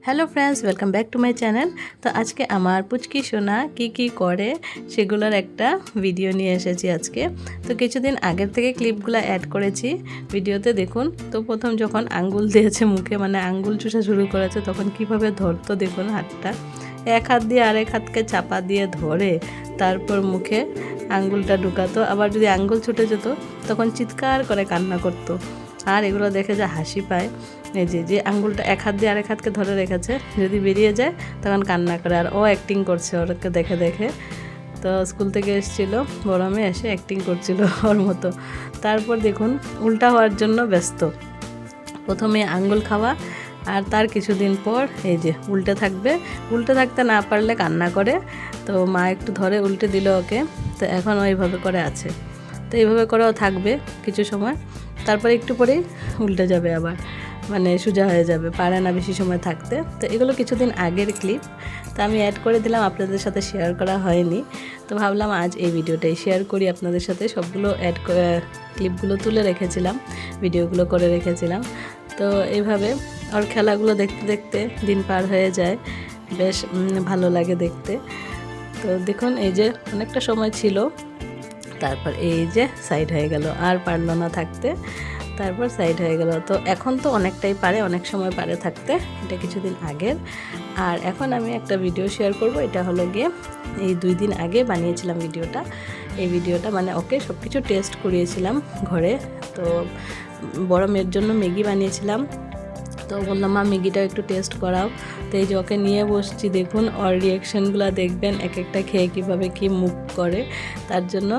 Hello friends, welcome back to my channel. তো আজকে আমার পুচকি সোনা কি করে সেগুলোর একটা ভিডিও নিয়ে এসেছি আজকে। তো কিছুদিন আগের থেকে ক্লিপগুলো অ্যাড করেছি ভিডিওতে, দেখুন। তো প্রথম যখন আঙ্গুল দিয়েছে মুখে, মানে আঙ্গুল চুষা শুরু করেছে, তখন কিভাবে ধরতো দেখুন হাতটা। এক হাত দিয়ে আরেক হাতকে চাপা দিয়ে ধরে তারপর মুখে আঙ্গুলটা ঢুকাতো। আবার যদি আঙ্গুল ছুটে যেত তখন চিৎকার করে কান্না করতো। আর এগুলো দেখে যা হাসি পায়, এই যে আঙ্গুলটা এক হাত দিয়ে আরেক হাতকে ধরে রেখেছে, যদি বেরিয়ে যায় তখন কান্না করে। আর ও অ্যাক্টিং করছে ওরকে দেখে দেখে। তো স্কুল থেকে এসেছিলো, বড় মেয়ে এসে অ্যাক্টিং করছিল ওর মতো। তারপর দেখুন উল্টা হওয়ার জন্য ব্যস্ত। প্রথমে আঙ্গুল খাওয়া, আর তার কিছুদিন পর এই যে উল্টে থাকবে। উল্টে থাকতে না পারলে কান্না করে, তো মা একটু ধরে উল্টে দিল ওকে। তো এখন ও এইভাবে করে আছে। তো এইভাবে করেও থাকবে কিছু সময়, তারপরে একটু পরেই উল্টে যাবে আবার, মানে সোজা হয়ে যাবে, পারে না বেশি সময় থাকতে। তো এগুলো কিছুদিন আগের ক্লিপ, তো আমি অ্যাড করে দিলাম, আপনাদের সাথে শেয়ার করা হয়নি। তো ভাবলাম আজ এই ভিডিওটাই শেয়ার করি আপনাদের সাথে। সবগুলো ক্লিপগুলো তুলে রেখেছিলাম, ভিডিওগুলো করে রেখেছিলাম। তো এইভাবে ওর খেলাগুলো দেখতে দেখতে দিন পার হয়ে যায়, বেশ ভালো লাগে দেখতে। তো দেখুন এই যে অনেকটা সময় ছিল, তারপর এই যে সাইড হয়ে গেল, আর পারলো না থাকতে, তারপর সাইড হয়ে গেল। তো এখন তো অনেকটাই পারে, অনেক সময় পারে থাকতে, এটা কিছুদিন আগের। আর এখন আমি একটা ভিডিও শেয়ার করব, এটা হলো গিয়ে এই 2 দিন আগে বানিয়েছিলাম ভিডিওটা। এই ভিডিওটা মানে ওকে সব কিছু টেস্ট করিয়েছিলাম ঘরে। তো বড় মেয়ের জন্য ম্যাগি বানিয়েছিলাম, তো বললাম মা ম্যাগিটা একটু টেস্ট করাও। তো এই যে ওকে নিয়ে বসছি, দেখুন ওর রিয়াকশানগুলো দেখবেন, এক একটা খেয়ে কীভাবে কী মুখ করে, তার জন্য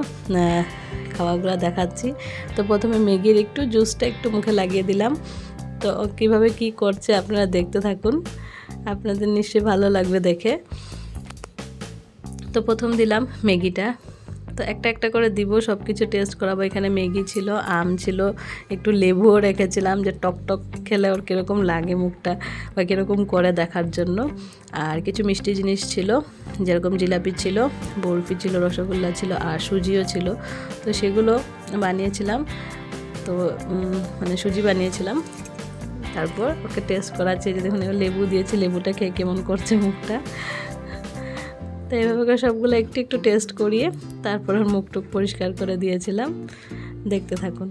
খাওয়াগুলো দেখাচ্ছি। তো প্রথমে ম্যাগির একটু জুসটা একটু মুখে লাগিয়ে দিলাম। তো ও কীভাবে কী করছে আপনারা দেখতে থাকুন, আপনাদের নিশ্চয়ই ভালো লাগবে দেখে। তো প্রথম দিলাম ম্যাগিটা, তো একটা একটা করে দিব, সব কিছু টেস্ট করাবো। এখানে ম্যাগি ছিল, আম ছিল, একটু লেবুও রেখেছিলাম, যে টক টক খেলে ওর কীরকম লাগে মুখটা বা কীরকম করে দেখার জন্য। আর কিছু মিষ্টি জিনিস ছিল, যেরকম জিলাপি ছিল, বরফি ছিল, রসগোল্লা ছিল, আর সুজিও ছিল। তো সেগুলো বানিয়েছিলাম, তো মানে সুজি বানিয়েছিলাম। তারপর ওকে টেস্ট করাচ্ছি, যে দেখুন লেবু দিয়েছি, লেবুটা খেয়ে কেমন করছে মুখটা। তো এইভাবে করে সবগুলো একটু একটু টেস্ট করিয়ে তারপর ওর মুখ টুক পরিষ্কার করে দিয়েছিলাম, দেখতে থাকুন।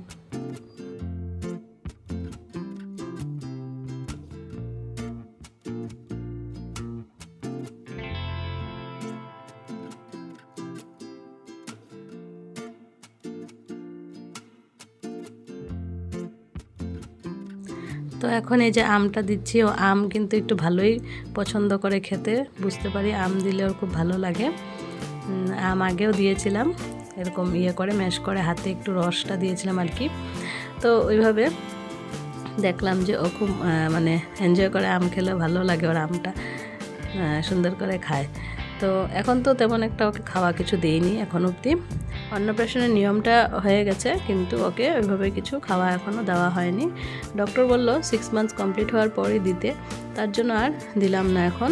তো এখন এই যে আমটা দিচ্ছি, ও আম কিন্তু একটু ভালোই পছন্দ করে খেতে, বুঝতে পারি আম দিলে ওর খুব ভালো লাগে। আম আগেও দিয়েছিলাম, এরকম করে ম্যাশ করে হাতে একটু রসটা দিয়েছিলাম আর কি। তো ওইভাবে দেখলাম যে ও খুব মানে এনজয় করে, আম খেলে ভালো লাগে, ওর আমটা সুন্দর করে খায়। তো এখন তো তেমন একটা ওকে খাওয়া কিছু দেইনি এখন অবধি। অন্নপ্রাশনের নিয়মটা হয়ে গেছে, কিন্তু ওকে ওইভাবে কিছু খাওয়া এখনও দেওয়া হয়নি। ডক্টর বলল 6 মান্থস কমপ্লিট হওয়ার পরই দিতে, তার জন্য আর দিলাম না। এখন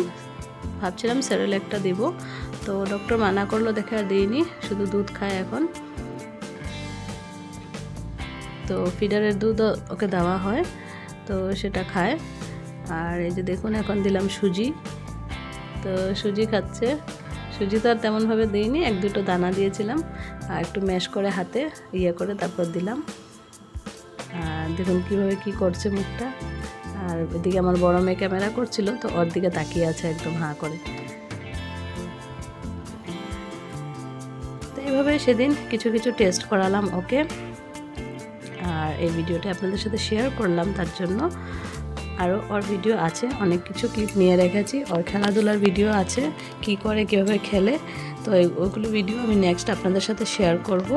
ভাবছিলাম সেরেল্যাকটা দিব, তো ডক্টর মানা করলো দেখে আর দিইনি, শুধু দুধ খায় এখন। তো ফিডারের দুধ ওকে দেওয়া হয়, তো সেটা খায়। আর এই যে দেখুন এখন দিলাম সুজি, তো সুজি খাচ্ছে। সুজি তো আর তেমনভাবে দিইনি, 1-2টো দানা দিয়েছিলাম, আর একটু ম্যাশ করে হাতে করে তারপর দিলাম। আর দেখুন কীভাবে কী করছে মুখটা। আর ওইদিকে আমার বড় মেয়ে ক্যামেরা করছিল, তো ওর দিকে তাকিয়ে আছে একদম হাঁ করে। তো এইভাবে সেদিন কিছু কিছু টেস্ট করালাম ওকে, আর এই ভিডিওটা আপনাদের সাথে শেয়ার করলাম তার জন্য। আরও ওর ভিডিও আছে, অনেক কিছু ক্লিপ নিয়ে রেখেছি, ওর খেলাধুলার ভিডিও আছে, কি করে কীভাবে খেলে। তো ওইগুলো ভিডিও আমি নেক্সট আপনাদের সাথে শেয়ার করব।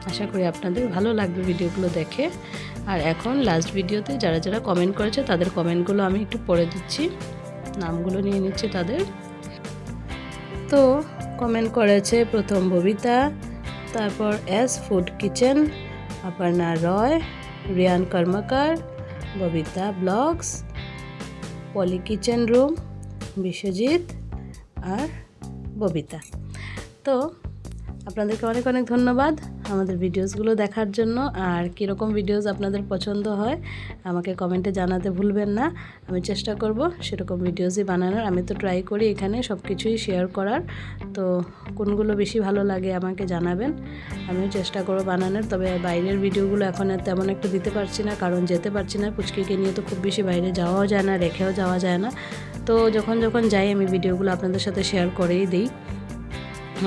আশা করি আপনাদের ভালো লাগবে ভিডিওগুলো দেখে। আর এখন লাস্ট ভিডিওতে যারা যারা কমেন্ট করেছে তাদের কমেন্টগুলো আমি একটু পড়ে দিচ্ছি, নামগুলো নিয়ে নিচ্ছি তাদের। তো কমেন্ট করেছে প্রথম ববিতা, তারপর এস ফুড কিচেন, অপর্ণা রয়, রিয়ান কর্মকার, ববিতা ব্লগস, পলি কিচেন রুম, বিশ্বজিৎ আর ববিতা। তো আপনাদেরকে অনেক অনেক ধন্যবাদ আমাদের ভিডিওসগুলো দেখার জন্য। আর কীরকম ভিডিওস আপনাদের পছন্দ হয় আমাকে কমেন্টে জানাতে ভুলবেন না। আমি চেষ্টা করব সেরকম ভিডিওসই বানানোর। আমি তো ট্রাই করি এখানে সব কিছুই শেয়ার করার, তো কোনগুলো বেশি ভালো লাগে আমাকে জানাবেন। আমিও চেষ্টা করব বানানোর। তবে বাইরের ভিডিওগুলো এখন আর তেমন একটা দিতে পারছি না, কারণ যেতে পারছি না। পুচকিকে নিয়ে তো খুব বেশি বাইরে যাওয়াও যায় না, রেখেও যাওয়া যায় না। তো যখন যাই আমি ভিডিওগুলো আপনাদের সাথে শেয়ার করেই দিই।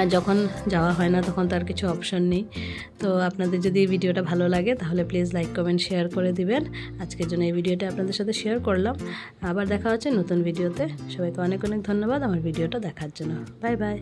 আর যখন যাওয়া হয় না তখন তার কিছু অপশন নেই। তো আপনাদের যদি এই ভিডিওটা ভালো লাগে তাহলে প্লিজ লাইক কমেন্ট শেয়ার করে দিবেন। আজকের জন্য এই ভিডিওটা আপনাদের সাথে শেয়ার করলাম। আবার দেখা হচ্ছে নতুন ভিডিওতে। সবাইকে অনেক অনেক ধন্যবাদ আমার ভিডিওটা দেখার জন্য। Bye bye.